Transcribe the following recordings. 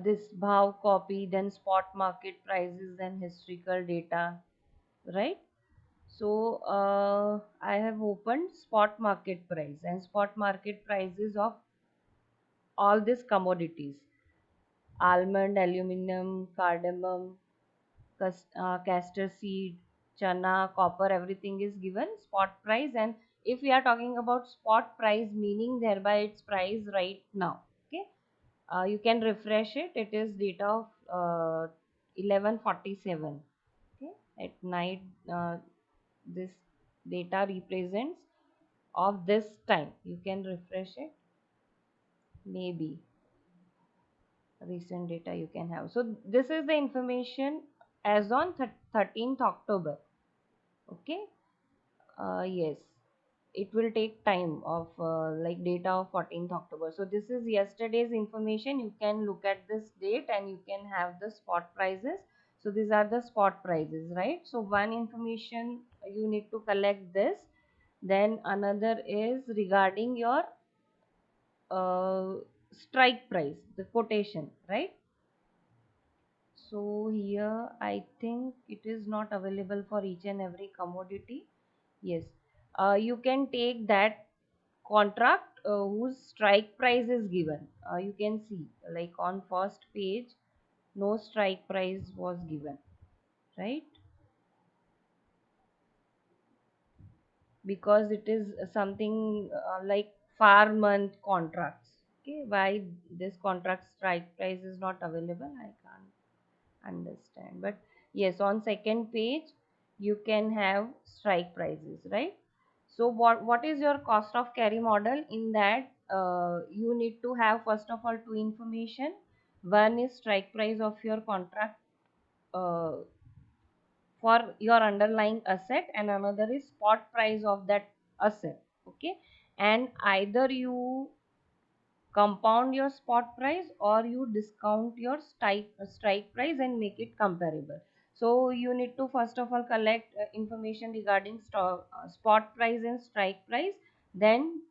this bhav copy, then spot market prices and historical data, right? So I have opened spot market price and spot market prices of all these commodities: almond, aluminum, cardamom, castor seed, chana, copper, everything is given spot price. And if we are talking about spot price, meaning thereby its price right now. Okay, you can refresh it. It is data of 11:47. Okay, at night, this data represents of this time. You can refresh it. Maybe recent data you can have. So this is the information as on 13th October. Okay. Yes, it will take time of like data of 14th October. So this is yesterday's information. You can look at this date and you can have the spot prices. So these are the spot prices, right? So one information you need to collect this. Then another is regarding your uh, strike price, the quotation, right? So here I think it is not available for each and every commodity. Yes, you can take that contract whose strike price is given. You can see like on first page, no strike price was given, right? Because it is something like far month contracts. Okay, why this contract strike price is not available, I can't understand. But yes, on second page you can have strike prices, right? So what is your cost of carry model? In that you need to have first of all two information. One is strike price of your contract uh, for your underlying asset, and another is spot price of that asset. Okay, and either you compound your spot price or you discount your strike price and make it comparable. So you need to first of all collect information regarding spot price and strike price. Then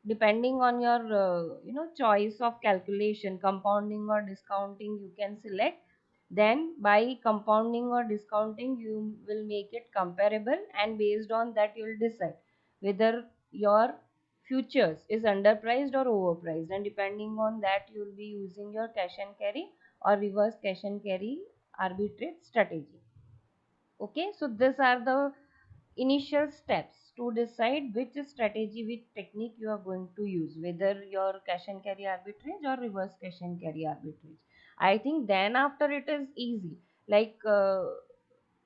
depending on your choice of calculation, compounding or discounting, you can select. Then by compounding or discounting you will make it comparable, and based on that you will decide whether your futures is underpriced or overpriced, and depending on that you will be using your cash and carry or reverse cash and carry arbitrage strategy. Okay, so these are the initial steps to decide which strategy, which technique you are going to use, whether your cash and carry arbitrage or reverse cash and carry arbitrage. I think then after it is easy, like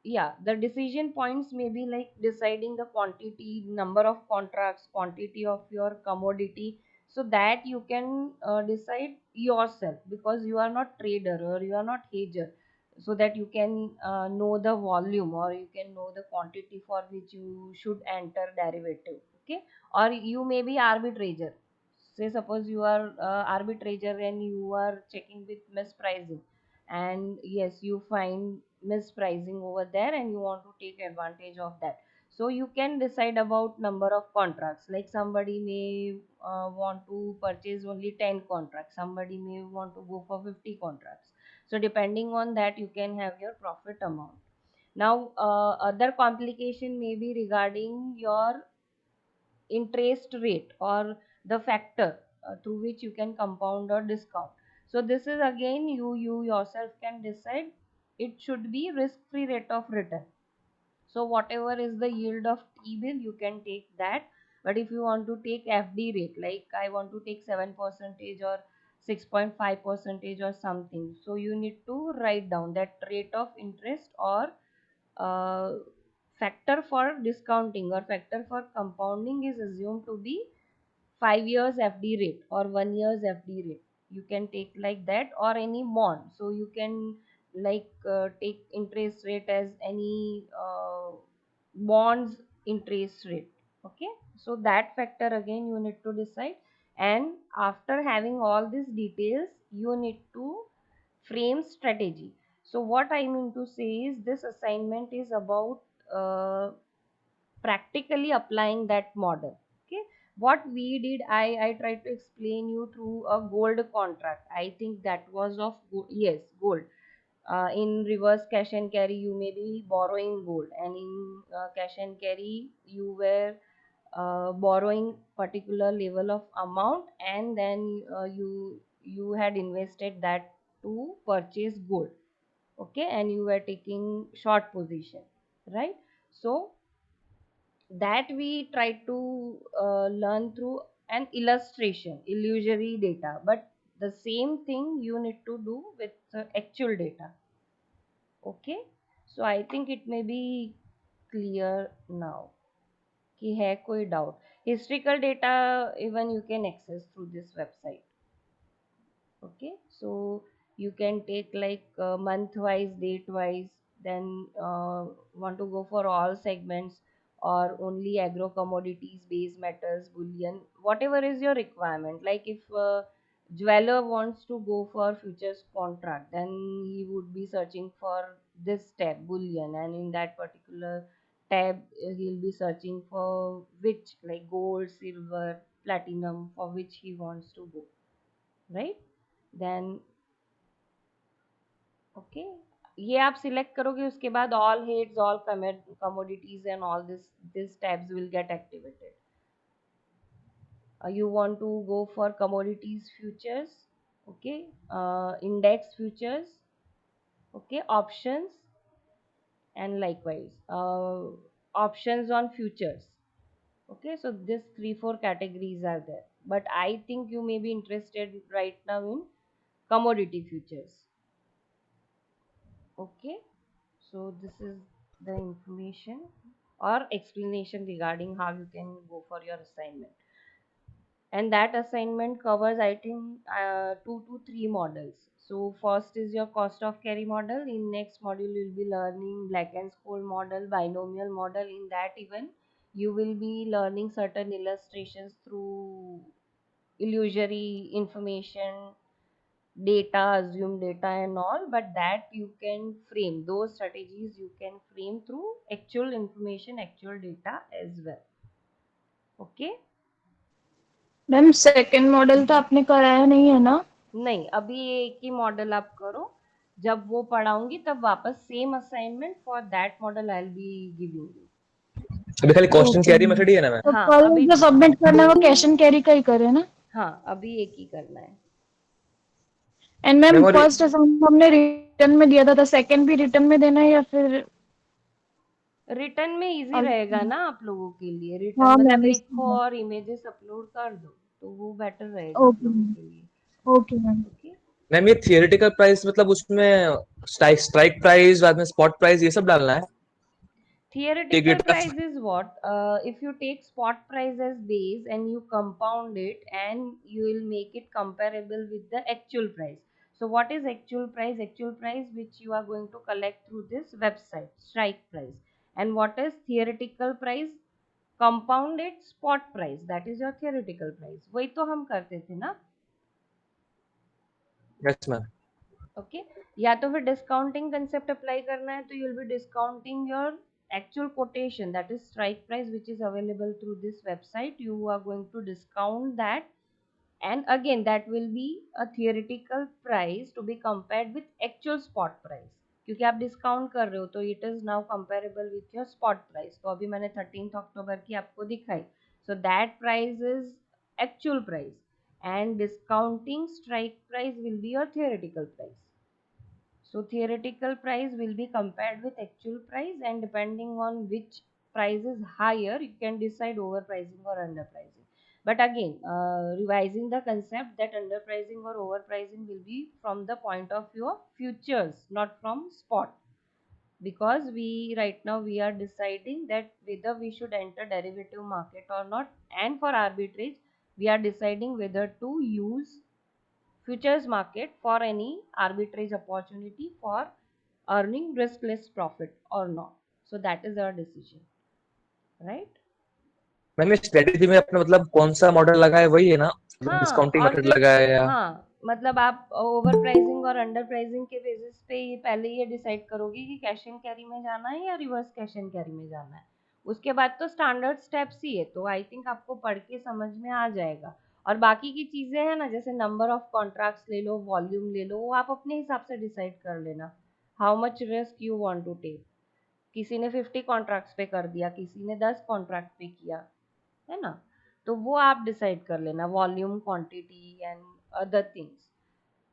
yeah, the decision points may be like deciding the quantity, number of contracts, quantity of your commodity, so that you can decide yourself, because you are not trader or you are not hedger, so that you can know the volume or you can know the quantity for which you should enter derivative. Okay, or you may be arbitrager. Say suppose you are arbitrager and you are checking with mispricing, and yes, you find mispricing over there and you want to take advantage of that. So you can decide about number of contracts, like somebody may want to purchase only 10 contracts, somebody may want to go for 50 contracts. So depending on that you can have your profit amount. Now other complication may be regarding your interest rate or the factor through which you can compound or discount. So this is again you yourself can decide. It should be risk free rate of return. So whatever is the yield of T-bill you can take that. But if you want to take FD rate, like I want to take 7% or 6.5% or something, so you need to write down that rate of interest or uh, factor for discounting or factor for compounding is assumed to be 5 years FD rate or 1 year's FD rate. You can take like that, or any bond. So you can like take interest rate as any bonds interest rate. Okay, so that factor again you need to decide. And after having all these details you need to frame strategy. So what I mean to say is this assignment is about uh, practically applying that model. Okay, what we did, I tried to explain you through a gold contract. I think that was of yes, gold. In reverse cash and carry you may be borrowing gold, and in cash and carry you were borrowing particular level of amount, and then you had invested that to purchase gold. Okay, and you were taking short position, right? So that we try to learn through an illustration, illusory data, but the same thing you need to do with actual data. Okay, so I think it may be clear now कि है कोई doubt. Historical data even you can access through this website. Okay, so you can take like month wise, date wise, then want to go for all segments or only agro commodities, base metals, bullion, whatever is your requirement. Like if jeweler wants to go for futures contract, then he would be searching for this tab bullion, and in that particular tab he'll be searching for which, like gold, silver, platinum, for which he wants to go, right? Then okay, ये आप select करोगे, उसके बाद all heads, all commodities and all this tabs will get activated. You want to go for commodities futures, okay, index futures, okay, options, and likewise options on futures. Okay, so this 3 4 categories are there, but I think you may be interested right now in commodity futures. Okay, so this is the information or explanation regarding how you can go for your assignment. And that assignment covers, I think, 2 to 3 models. So first is your cost of carry model. In next module, you'll be learning Black and Scholes model, binomial model. In that even, you will be learning certain illustrations through illusory information, data, assume data and all, but that you can frame, those strategies you can frame through actual information, actual data as well. Okay, ma'am second model तो आपने कराया नहीं है ना? नहीं, अभी ये एक ही मॉडल आप करो, जब वो पढ़ाऊंगी तब वापस same assignment for that model I will be giving you. अभी खाली कॉस्ट एंड कैरी मेथड ही है ना मैम? तो हाँ कल अभी, जो सबमिट करना है वो कैश एंड कैरी का ही करे ना? हाँ अभी एक ही करना है. And ma'am memory first assignment हमने रिटर्न में दिया था सेकंड भी रिटर्न में देना है या फिर? रिटर्न में इजी रहेगा ना आप लोगों के लिए. रिटर्न हाँ मतलब मैम. लिखो और इमेजेस अपलोड कर दो, तो वो बेटर रहेगा आप ओके लोगों मैम. के लिए. Okay ma'am. ओके, मैम ये थियोरेटिकल प्राइस मतलब उसमें स्ट्राइक प्राइस बाद में स्पॉट प्राइस ये सब डालना है? एक theoretical data. price is what, if you take spot price as base and you compound it, and you will make it comparable with the actual price. So what is actual price? Actual price which you are going to collect through this website, strike price. And what is theoretical price? Compounded spot price, that is your theoretical price. वही तो हम करते थे ना. Yes ma'am. Okay, या तो फिर discounting concept apply करना है, तो you will be discounting your actual quotation, that is strike price, which is available through this website. You are going to discount that, and again that will be a theoretical price to be compared with actual spot price. क्योंकि आप discount कर रहे हो तो it is now comparable with your spot price. तो अभी मैंने 13 अक्टूबर की आपको दिखाई, so that price is actual price, and discounting strike price will be your theoretical price. So theoretical price will be compared with actual price, and depending on which price is higher, you can decide overpricing or underpricing. But again, revising the concept that underpricing or overpricing will be from the point of view of futures, not from spot. Because we right now we are deciding that whether we should enter derivative market or not, and for arbitrage we are deciding whether to use futures market for any arbitrage opportunity for earning riskless profit or not. So that is our decision, right? Ma'am ये strategy में अपने मतलब कौन सा model लगा है वही है ना? हाँ, डिस्काउंटिंग और मेथड फिर लगा है या? हाँ, मतलब आप ओवर प्राइसिंग और अंडर प्राइसिंग के बेसिस पे ये पहले ये डिसाइड करोगे कि कैश एंड कैरी में जाना है या रिवर्स कैश एंड कैरी में जाना है. उसके बाद तो स्टैंडर्ड स्टेप्स ही है, तो आई थिंक आपको पढ़ के समझ में आ जाएगा। और बाकी की चीजें हैं ना, जैसे नंबर ऑफ कॉन्ट्रैक्ट्स ले लो, वॉल्यूम ले लो, वो आप अपने हिसाब से डिसाइड कर लेना, how much risk you want to take. किसी ने 50 कॉन्ट्रैक्ट्स पे कर दिया, किसी ने 10 कॉन्ट्रैक्ट पे किया, है ना। तो वो आप डिसाइड कर लेना, volume, quantity and other things.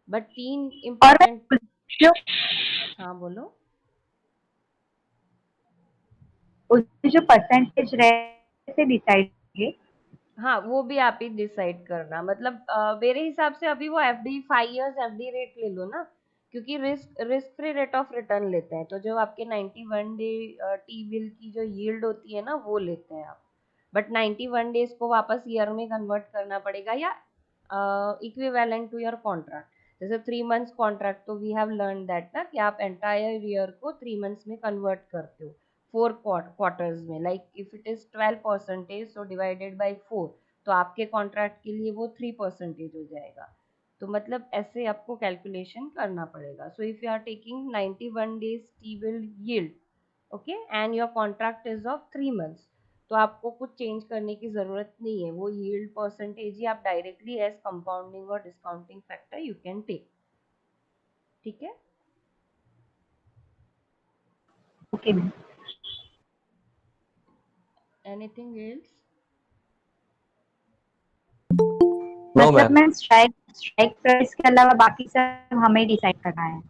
But 3 और इम्पोर्टेंट। जो हाँ बोलो। उसमें जो परसेंटेज रहे से डिसाइड करेंगे। हाँ, वो भी आप ही डिसाइड करना, मतलब मेरे हिसाब से अभी वो एफडी 5 इयर्स एफडी रेट ले लो ना, क्योंकि risk free rate of return लेते हैं, तो जो आपके 91 डे टी बिल की जो यील्ड होती है ना, वो लेते हैं आप। बट 91 डेज को वापस ईयर में कन्वर्ट करना पड़ेगा, या इक्विवेलेंट टू योर कॉन्ट्रैक्ट। जैसे 3 मंथ्स कॉन्ट्रैक्ट, तो वी हैव लर्न दैट ना कि आप एंटायर ईयर को 3 मंथ्स में कन्वर्ट करते हो 4 क्वार्टर्स में। Like if it is 12%, so divided by 4, तो आपके कॉन्ट्रैक्ट के लिए वो 3% हो जाएगा। तो मतलब ऐसे आपको कैलकुलेशन करना पड़ेगा। So if you are taking 91 days T bill yield, okay, and your contract is of 3 months, तो आपको कुछ चेंज करने की जरूरत नहीं है, वो यील्ड परसेंटेज ही आप डायरेक्टली एज कंपाउंडिंग और discounting factor you can take. ठीक है। Okay ma'am. Anything else? No मतलब मैम। मैम स्ट्राइक प्राइस के अलावा बाकी सब हमें डिसाइड करना है।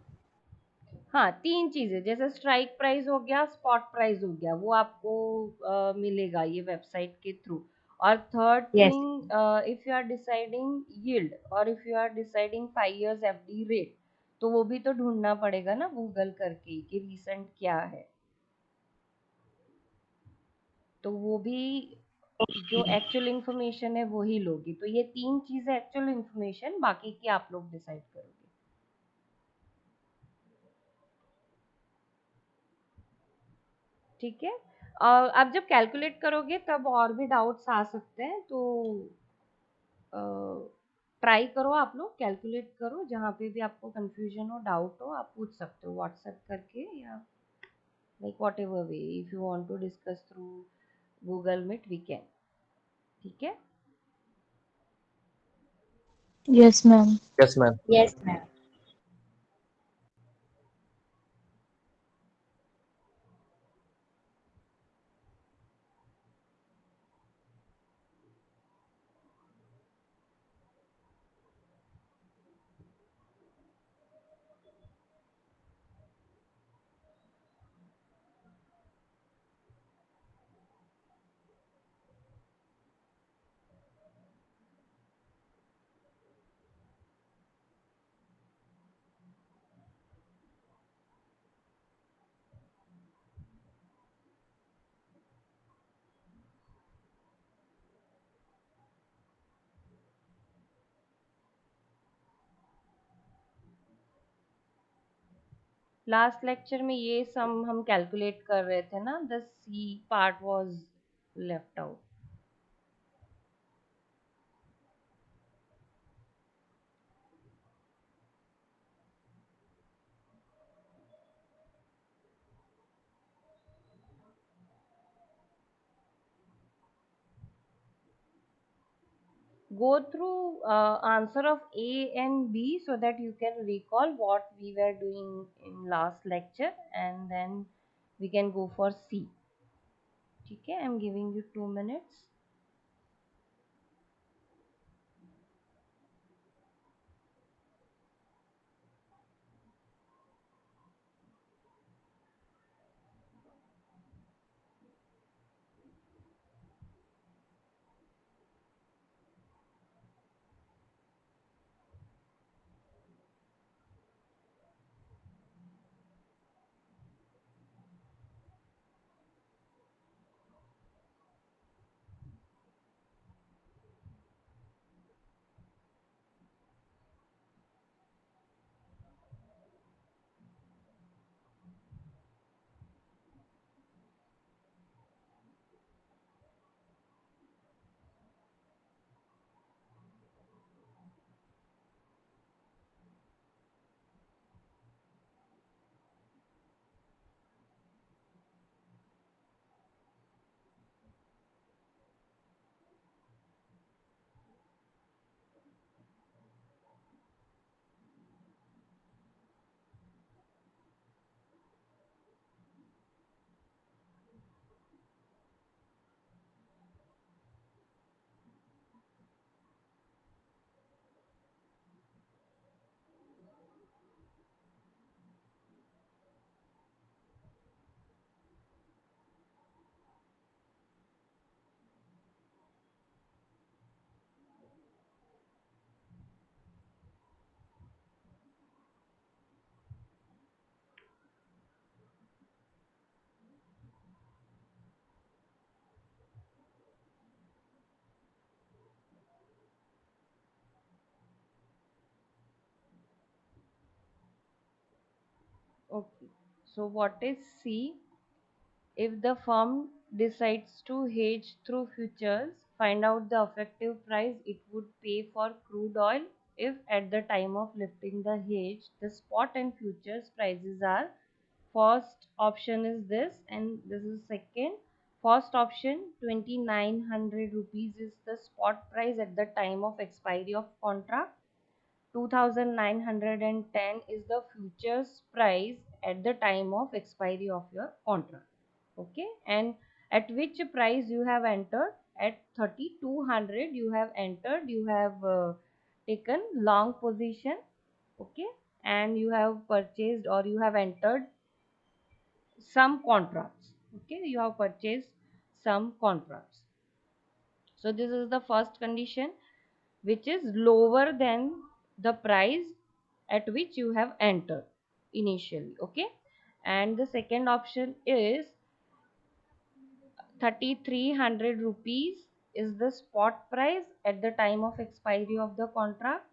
हाँ, 3 चीजें, जैसे स्ट्राइक प्राइस हो गया, स्पॉट प्राइस हो गया, वो आपको मिलेगा ये वेबसाइट के थ्रू। और third yes. Thing, if you are deciding yield और if you are deciding 5 years FD rate, तो वो भी तो ढूंढना पड़ेगा ना गूगल करके कि रिसेंट क्या है। तो वो भी जो एक्चुअल इंफॉर्मेशन है वो ही लोगी। तो ये 3 चीजें एक्चुअल इंफॉर्मेशन, बाकी की आप लोग डिसाइड करोगे। ठीक है। आप जब कैलकुलेट करोगे तब और भी डाउट्स आ सकते हैं, तो ट्राई करो, आप लोग कैलकुलेट करो, जहाँ पे भी आपको कंफ्यूजन हो, डाउट हो, आप पूछ सकते हो व्हाट्सएप करके, या like whatever way, if you want to discuss through Google Meet we can. ठीक है। Yes ma'am. Yes ma'am. Yes ma'am. Last lecture में ये सम हम कैलकुलेट कर रहे थे ना, the C part was left out. Go through answer of A and B so that you can recall what we were doing in last lecture, and then we can go for C. ठीक है, I'm giving you 2 minutes. Okay. So what is C? If the firm decides to hedge through futures, find out the effective price it would pay for crude oil if at the time of lifting the hedge the spot and futures prices are. First option is this and this is second. First option 2900 rupees is the spot price at the time of expiry of contract. 2910 is the futures price at the time of expiry of your contract. Okay, and at which price you have entered? At 3200 you have entered, you have taken long position. Okay, and you have purchased or you have entered some contracts. Okay, you have purchased some contracts. So this is the first condition, which is lower than the price at which you have entered initially. Okay, and the second option is 3300 rupees is the spot price at the time of expiry of the contract.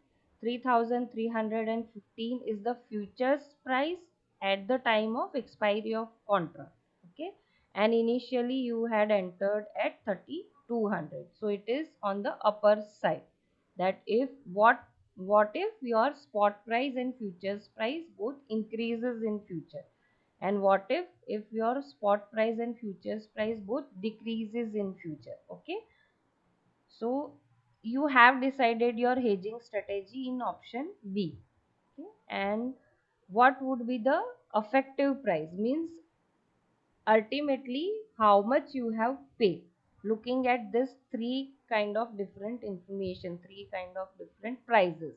3315 is the futures price at the time of expiry of contract. Okay, and initially you had entered at 3200, so it is on the upper side. That if what if your spot price and futures price both increases in future, and what if your spot price and futures price both decreases in future. Okay, so you have decided your hedging strategy in option B. Okay, and what would be the effective price? Means ultimately how much you have paid. Looking at this three kind of different information, three kind of different prices.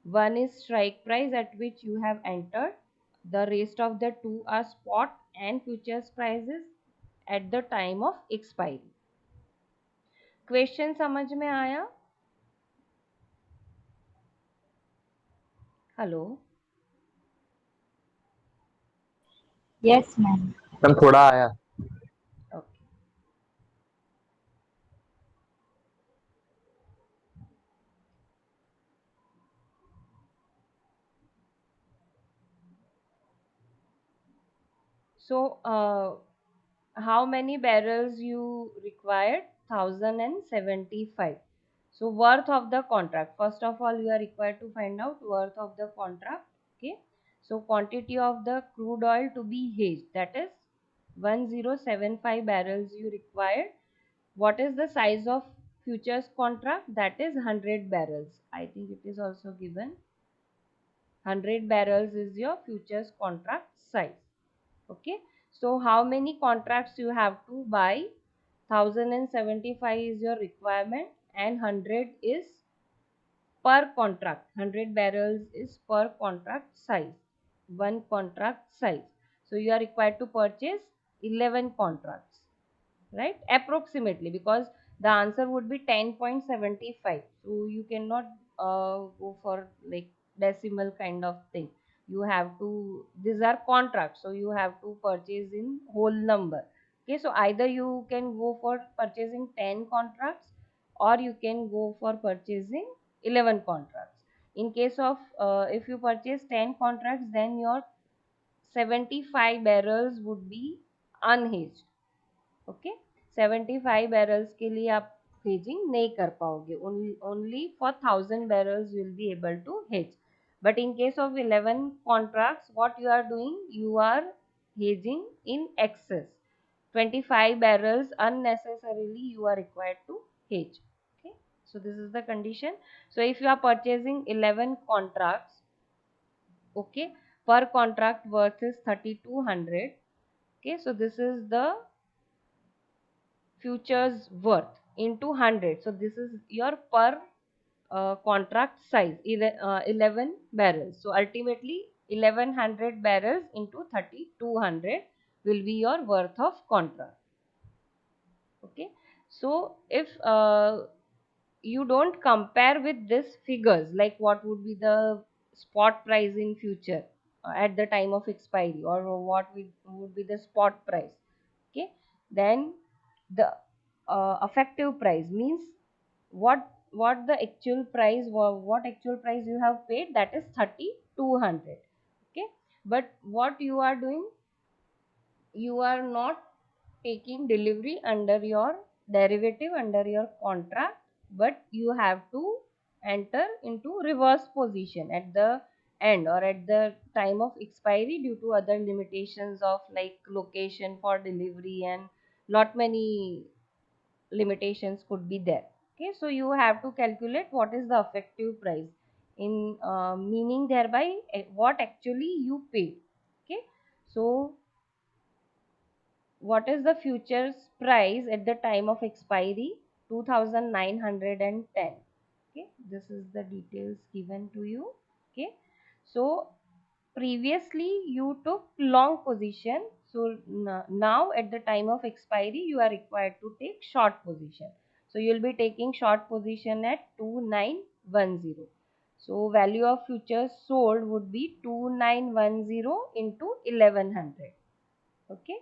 One is strike price at which you have entered. The rest of the two are spot and futures prices at the time of expiry. Question समझ में आया? Hello. Yes, ma'am. Ma'am थोड़ा आया. Okay. So how many barrels you required? 1075. So worth of the contract, first of all you are required to find out worth of the contract. Okay, so quantity of the crude oil to be hedged, that is 1075 barrels you required. What is the size of futures contract? That is 100 barrels. I think it is also given. 100 barrels is your futures contract size. Okay, so how many contracts you have to buy? 1075 is your requirement and 100 is per contract. 100 barrels is per contract size, one contract size. So you are required to purchase 11 contracts, right? Approximately, because the answer would be 10.75. So you cannot go for like decimal kind of thing. You have to, these are contracts, so you have to purchase in whole number. Okay, so either you can go for purchasing 10 contracts or you can go for purchasing 11 contracts. In case of if you purchase 10 contracts, then your 75 barrels would be unhedged. Okay, 75 barrels के लिए आप hedging नहीं कर पाओगे. Only for 1000 barrels will be able to hedge. But in case of 11 contracts what you are doing, you are hedging in excess. 25 barrels unnecessarily you are required to hedge. Okay, so this is the condition. So if you are purchasing 11 contracts, okay, per contract worth is 3200. Okay, so this is the futures worth into 100. So this is your per contract size, 11 barrels. So ultimately 1100 barrels into 3200 will be your worth of contract. Okay, so if you don't compare with this figures, like what would be the spot price in future at the time of expiry, or what would be the spot price. Okay, then the effective price means what the actual price, what actual price you have paid, that is 3200. Okay, but what you are doing, you are not taking delivery under your derivative, under your contract, but you have to enter into reverse position at the end or at the time of expiry due to other limitations of like location for delivery and lot many limitations could be there. Okay, so you have to calculate what is the effective price in meaning thereby what actually you paid. Okay, so what is the futures price at the time of expiry? 2910. Okay, this is the details given to you. Okay, so previously you took long position, so now at the time of expiry you are required to take short position. So you will be taking short position at 2910. So value of futures sold would be 2910 into 1100. Okay,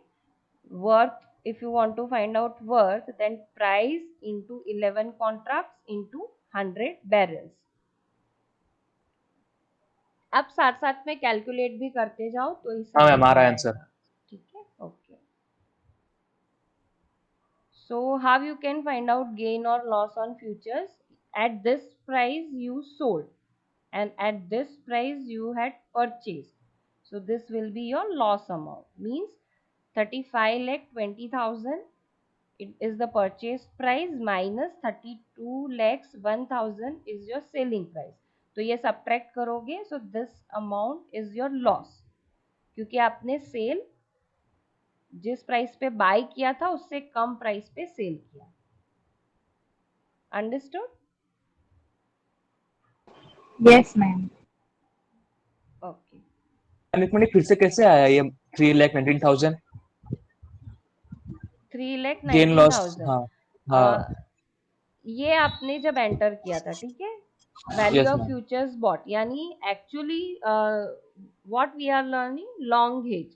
worth, if you want to find out worth, then price into 11 contracts into 100 barrels. अब साथ साथ में calculate भी करते जाओ तो ही हाँ समझ मैम, में आ रहा है आएगा. आंसर. ठीक है, okay. So how you can find out gain or loss on futures? At this price you sold and at this price you had purchased. So this will be your loss amount. Means 35 lakh 20,000, it is the purchase price minus 32 lakhs 1000 is your selling price. तो ये subtract करोगे, so this amount is your loss, क्योंकि आपने cell जिस price पे bye किया था उससे कम प्राइस पे सेल किया. Understood? Yes, ma'am. Okay. Amit फिर से कैसे आया ये 3,19,000 गेन लॉस? 3,19,000. हाँ हाँ. ये आपने जब एंटर किया था, ठीक है, value Yes, of ma'am. Futures bought, यानी actually what we are learning long hedge.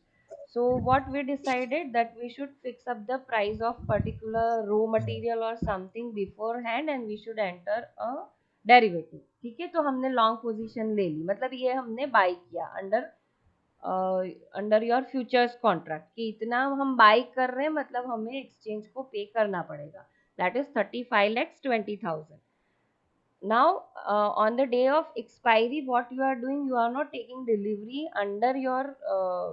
So what we decided that we should fix up the price of particular raw material or something beforehand and we should enter a derivative. ठीक है, तो हमने long position ले ली, मतलब ये हमने bye किया under your futures contract कि इतना हम बाय कर रहे हैं, मतलब हमें एक्सचेंज को पे करना पड़ेगा. That is 35 lakhs 20,000. Now on the day of expiry, what you are doing, you are not taking delivery under your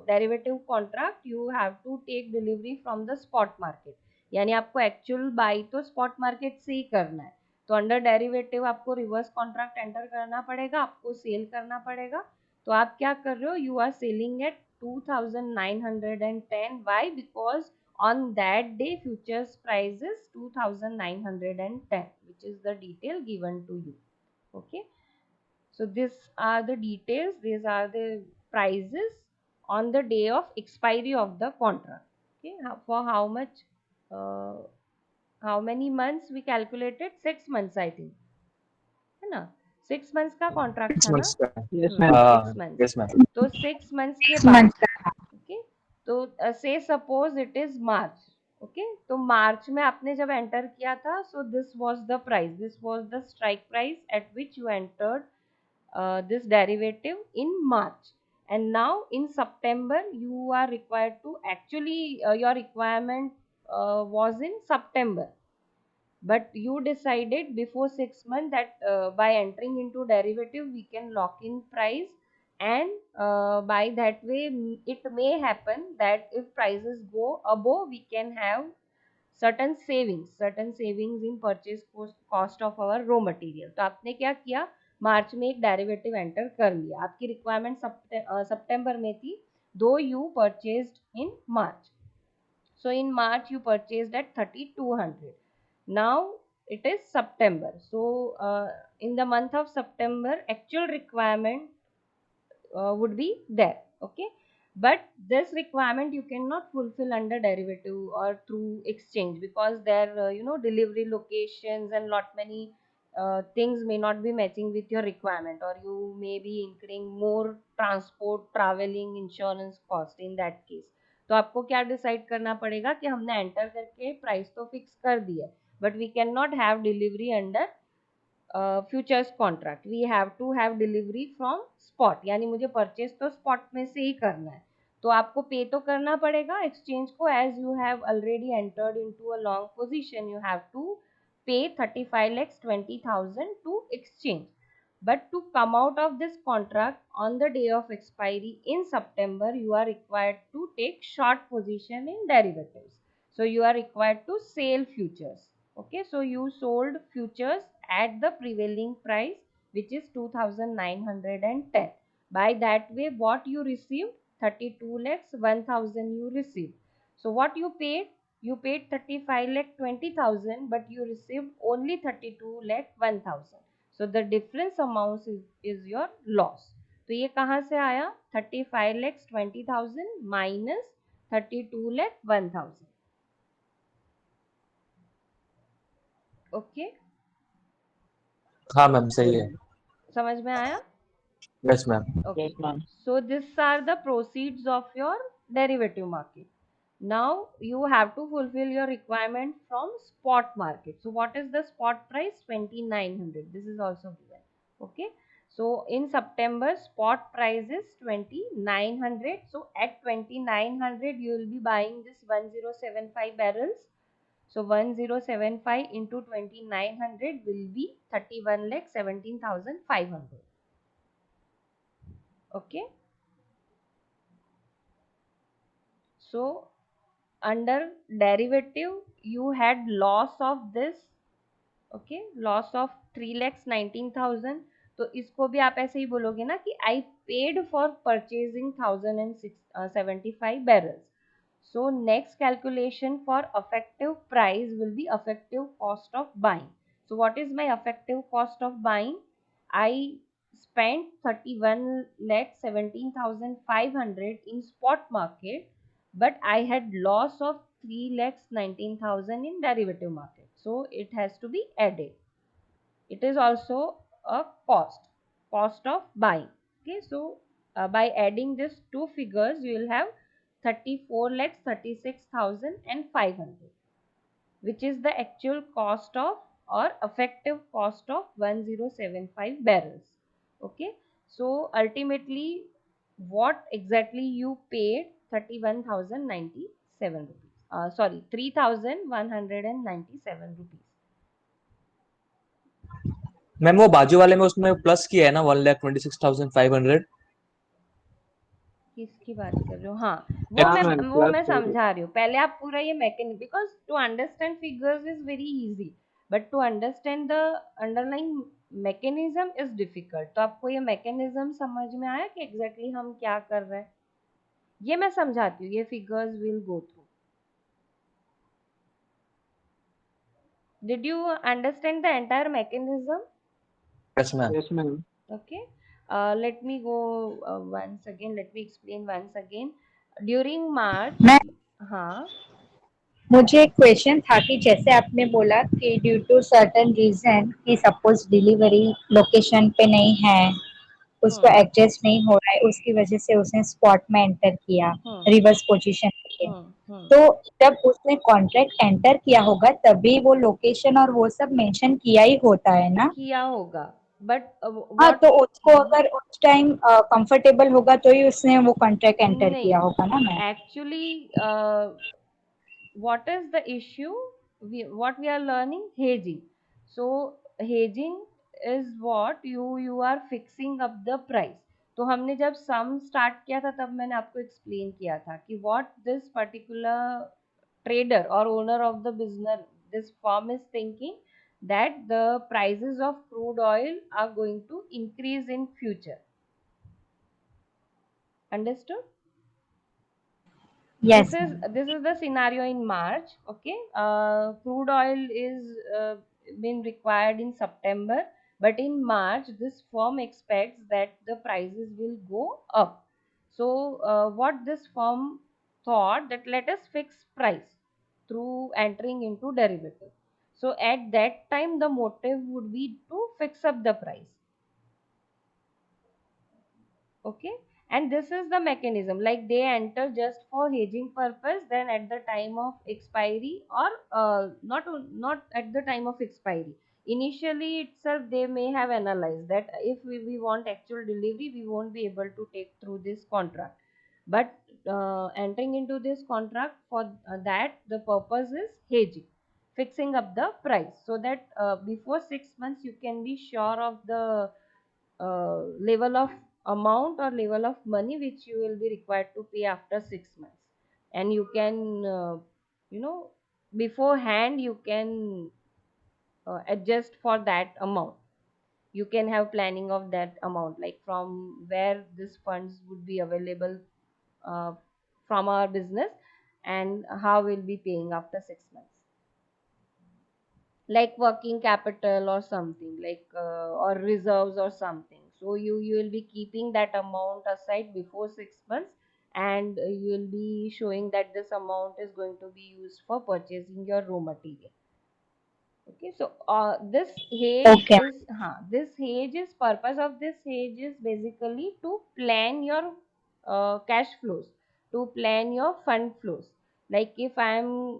derivative contract, you have to take delivery from the spot market. यानी आपको actual by तो spot market से ही करना है, तो under derivative आपको reverse contract enter करना पड़ेगा, आपको सेल करना पड़ेगा. तो आप क्या कर रहे हो, you are selling at 2910. Why? Because on that day futures price is 2910, which is the detail given to you. Okay, so these are the details, these are the prices on the day of expiry of the contract. Okay, for how much, how many months we calculated? 6 months I think, है ना? 6 months का contract 6 था ना? months का. Yes, हाँ, ma'am. 6 months. Yes, ma'am. तो 6 months के 6 बाद, months का. ओके, तो से suppose it is March. Okay, तो मार्च में आपने जब एंटर किया था, so this was the price, this was the strike price at which you entered this derivative in March, and now in September you are required to actually your requirement was in September, but you decided before 6 months that by entering into derivative we can lock in price, and by that way it may happen that if prices go above we can have certain savings in purchase cost of our raw material. तो आपने क्या किया, मार्च में एक derivative enter कर लिया, आपकी requirement सितंबर में थी, दो you purchased in March. So in March you purchased at 3200. Now it is September. So in the month of September actual requirement would be there. Okay, but this requirement you cannot fulfill under derivative or through exchange, because there delivery locations and lot many things may not be matching with your requirement, or you may be incurring more transport, traveling, insurance cost in that case. तो आपको क्या decide करना पड़ेगा कि हमने enter करके price तो fix कर दिया, but we can not have delivery under futures contract, we have to have delivery from spot, यानी मुझे परचेज तो स्पॉट में से ही करना है, तो आपको पे तो करना पड़ेगा एक्सचेंज को, as you have already entered into a long position, you have to pay 35,20,000 to exchange. But to come out of this contract on the day of expiry in September, you are required to take short position in derivatives. So you are required to sell futures. Okay, so you sold futures at the prevailing price, which is 2,910. By that way, what you received? 32 lakhs 1,000 you received. So what you paid? You paid 35 lakh 20,000, but you received only 32 lakh 1,000. So the difference amount is your loss. तो ये कहाँ से आया? 35 lakhs 20,000 minus 32 lakh 1,000. Okay, हाँ ma'am सही है. समझ में आया? Yes ma'am. Okay. Yes, ma'am. So these are the proceeds of your derivative market. Now you have to fulfill your requirement from spot market. So what is the spot price? 2,900. This is also given. Okay. So in September, spot price is 2,900. So at 2,900, you will be buying this 1075 barrels. So 1075 into 2,900 will be 31 lakh 17,500. Okay. So under derivative, you had loss of this, okay, loss of 3,19,000. तो इसको भी आप ऐसे ही बोलोगे ना कि I paid for purchasing 1,075 barrels. So next calculation for effective price will be effective cost of buying. So what is my effective cost of buying? I spent 31 lakh 17,500 in spot market, but I had loss of 3 lakhs 19,000 in derivative market. So it has to be added. It is also a cost of buying. Okay, so by adding these two figures, you will have 34 lakhs 36,500, which is the actual cost of or effective cost of 1075 barrels. Okay, so ultimately what exactly you paid? 31,097 rupees, sorry, 3,197 rupees. Ma'am वो बाजू वाले में उसमें plus किया है ना 1,26,500. किसकी बात कर रहे हो? हाँ, हाँ, ma'am, वो plus मैं कर रही हूँ. समझा रही हूँ. पहले आप पूरा ये mechanism, because to understand figures is very easy, but to understand the underlying mechanism is difficult. तो आपको ये मैकेनिज्म समझ में आया कि एग्जैक्टली हम क्या कर रहे हैं? ये मैं समझाती हूँ. ये figures will go through. Did you understand the entire mechanism? Yes ma'am. Yes, ma'am. Okay, let me go once again, let me explain once again. During March, मैं हाँ, मुझे एक क्वेश्चन था कि जैसे आपने बोला कि ड्यू टू सर्टेन रीजन कि सपोज डिलीवरी लोकेशन पे नहीं है, उसको एडजस्ट नहीं हो रहा है, उसकी वजह से उसने स्पॉट में एंटर किया रिवर्स पोजीशन पे, तो जब उसने कॉन्ट्रैक्ट एंटर किया होगा तभी वो लोकेशन और वो सब मेंशन किया ही होता है ना? किया होगा, बट हाँ, तो उसको अगर उस टाइम कंफर्टेबल होगा तो ही उसने वो कॉन्ट्रैक्ट एंटर नहीं, किया होगा ना ma'am? Actually what is the issue? What we are learning? Hedging. So hedging is what you are fixing up the price. तो हमने जब सम स्टार्ट किया था तब मैंने आपको एक्सप्लेन किया था कि what this particular trader or owner of the business, this firm is thinking that the prices of crude oil are going to increase in future. Understood? Yes, This is the scenario in March. Okay, crude oil is been required in September, but in March this firm expects that the prices will go up. So what this firm thought, that let us fix price through entering into derivative. So at that time the motive would be to fix up the price. Okay, and this is the mechanism, like they enter just for hedging purpose, then at the time of expiry or not at the time of expiry, initially itself they may have analyzed that if we want actual delivery, we won't be able to take through this contract. But entering into this contract for that, the purpose is hedging, fixing up the price, so that before 6 months you can be sure of the level of amount or level of money which you will be required to pay after 6 months. And you can you know beforehand you can adjust for that amount. You can have planning of that amount, like from where these funds would be available uh, from our business, and how we'll be paying after 6 months, like working capital or something, like or reserves or something. So you will be keeping that amount aside before 6 months, and you will be showing that this amount is going to be used for purchasing your raw material. Okay, so Okay. this hedge is purpose of this hedge is basically to plan your cash flows, to plan your fund flows. Like if I'm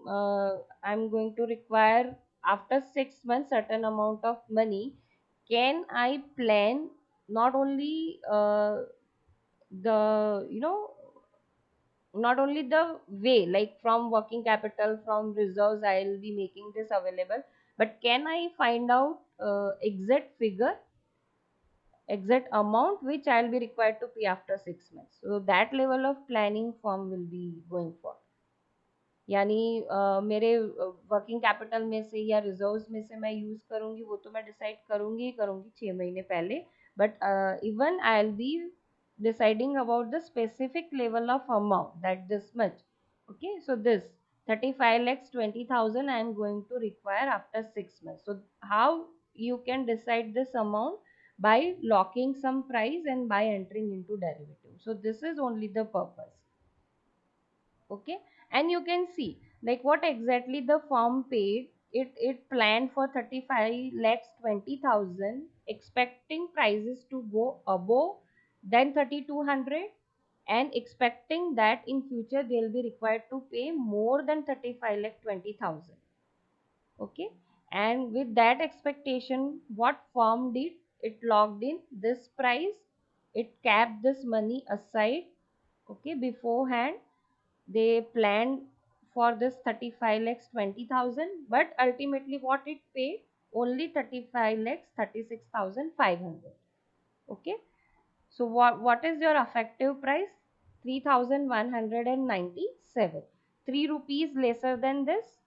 going to require after 6 months certain amount of money, can I plan not only the not only the way, like from working capital, from reserves I'll be making this available, but can I find out exact figure, exact amount which I'll be required to pay after 6 months. So that level of planning firm will be going for. यानी मेरे working capital में से या reserves में से मैं use करूंगी, वो तो मैं डिसाइड करूंगी ही करूंगी 6 महीने पहले, but even I will be deciding about the specific level of amount, that this much. Okay, so this 35 lakhs 20,000 I am going to require after 6 months. So how you can decide this amount? By locking some price and by entering into derivative. So this is only the purpose. Okay, and you can see like what exactly the firm paid. It planned for 35 lakhs 20,000, expecting prices to go above than 3200, and expecting that in future they'll be required to pay more than 35 lakh 20,000. Okay, and with that expectation, what firm did, it locked in this price, it kept this money aside. Okay, beforehand they planned for this 35 lakhs 20,000, but ultimately what it paid, only 35 lakhs 36,500. Okay, so what is your effective price? 3,197, 3 rupees lesser than this.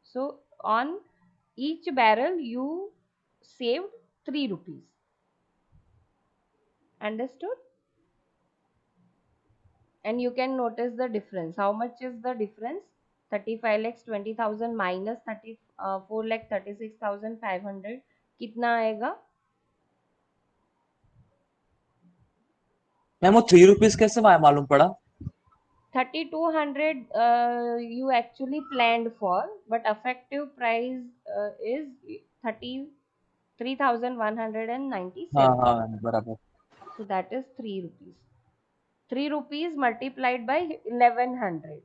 So on each barrel you saved 3 rupees. Understood? And you can notice the difference. How much is the difference? 35 lakhs 20,000 minus 34 lakh 36,500, कितना आएगा? Ma'am वो 3 rupees कैसे मालूम पड़ा? 3,200 you actually planned for, but effective price is 33,197. हाँ बराबर. So that is 3 rupees. 3 rupees multiplied by 1100.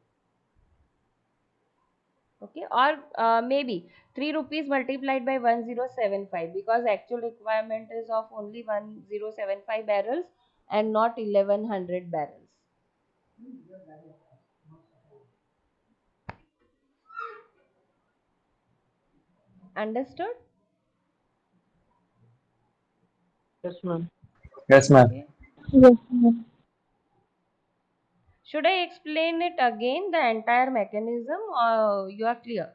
Okay, or maybe 3 rupees multiplied by 1075, because actual requirement is of only 1075 barrels and not 1100 barrels. Understood? Yes ma'am. Okay. Yes, ma'am. Should I explain it again, the entire mechanism, or you are clear?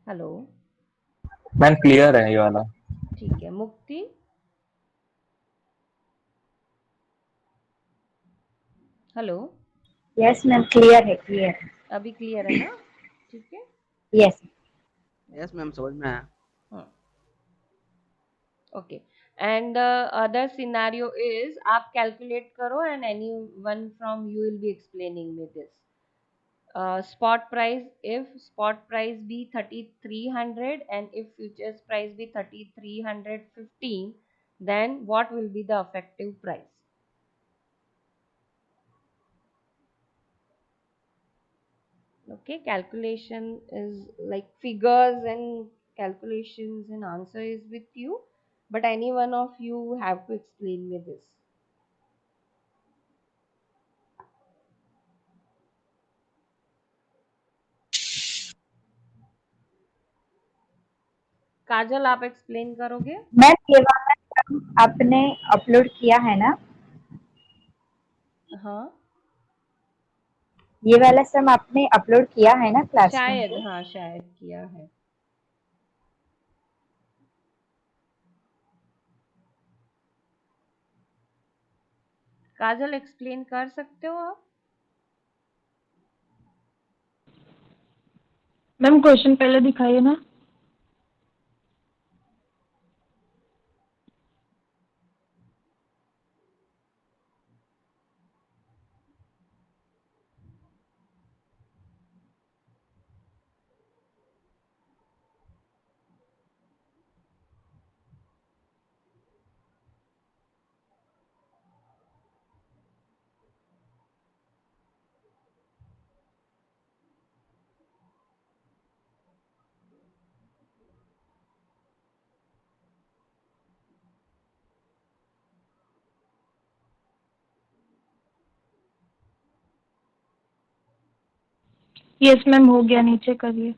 Hello. Ma'am clear है ये वाला. ठीक है. मुक्ति. Hello. Yes ma'am, clear है, clear है. अभी clear है ना? ठीक है. यस. यस मैम, समझ में आया. Okay, and the other scenario is आप calculate करो and anyone from you will be explaining me this. Spot price, if spot price be 3,300 and if futures price be 3,315, then what will be the effective price? Okay, calculation is like figures and calculations and answer is with you, but any one of you have to explain me this. काजल आप explain करोगे? Ma'am ये वाला sum आपने upload किया है ना? हाँ ये वाला सम आपने अपलोड किया है ना क्लासरूम शायद, पे? हाँ शायद किया है। काजल एक्सप्लेन कर सकते हो आप? मैम क्वेश्चन पहले दिखाइए ना। यस मैम हो गया, नीचे करिए।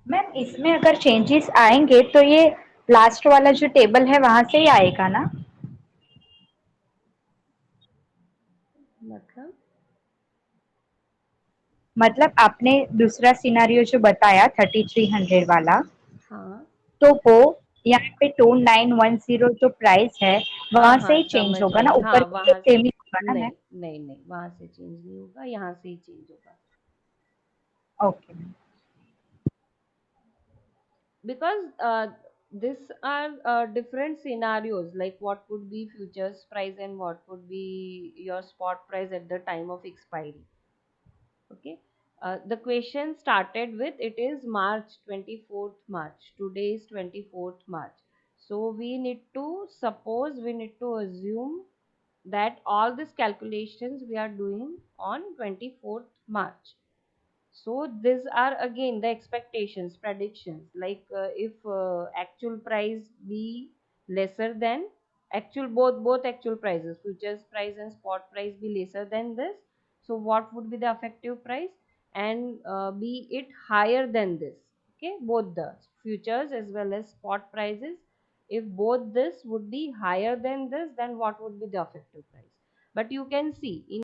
मैम इसमें अगर चेंजेस आएंगे तो ये लास्ट वाला जो टेबल है वहां से ही आएगा ना? मतलब मतलब आपने दूसरा सिनारियो जो बताया 3300 वाला, हाँ तो वो यहाँ पे 2910 जो प्राइस है हाँ वहां से हाँ ही चेंज समझ होगा ना? गई, ऊपर हाँ भी तो वहां से। सेम ही होगा ना मैम? नहीं नहीं नहीं, वहां से चेंज नहीं होगा, यहाँ से ही चेंज होगा। Okay. Because these are different scenarios, like what could be futures price and what could be your spot price at the time of expiry. Okay, the question started with it is March 24th March, today is 24th March, so we need to suppose, we need to assume that all these calculations we are doing on 24th March. So these are again the expectations, predictions. Like if actual price be lesser than actual, both actual prices, futures price and spot price be lesser than this. So what would be the effective price? And be it higher than this. Okay, both the futures as well as spot prices. If both this would be higher than this, then what would be the effective price? But you can see in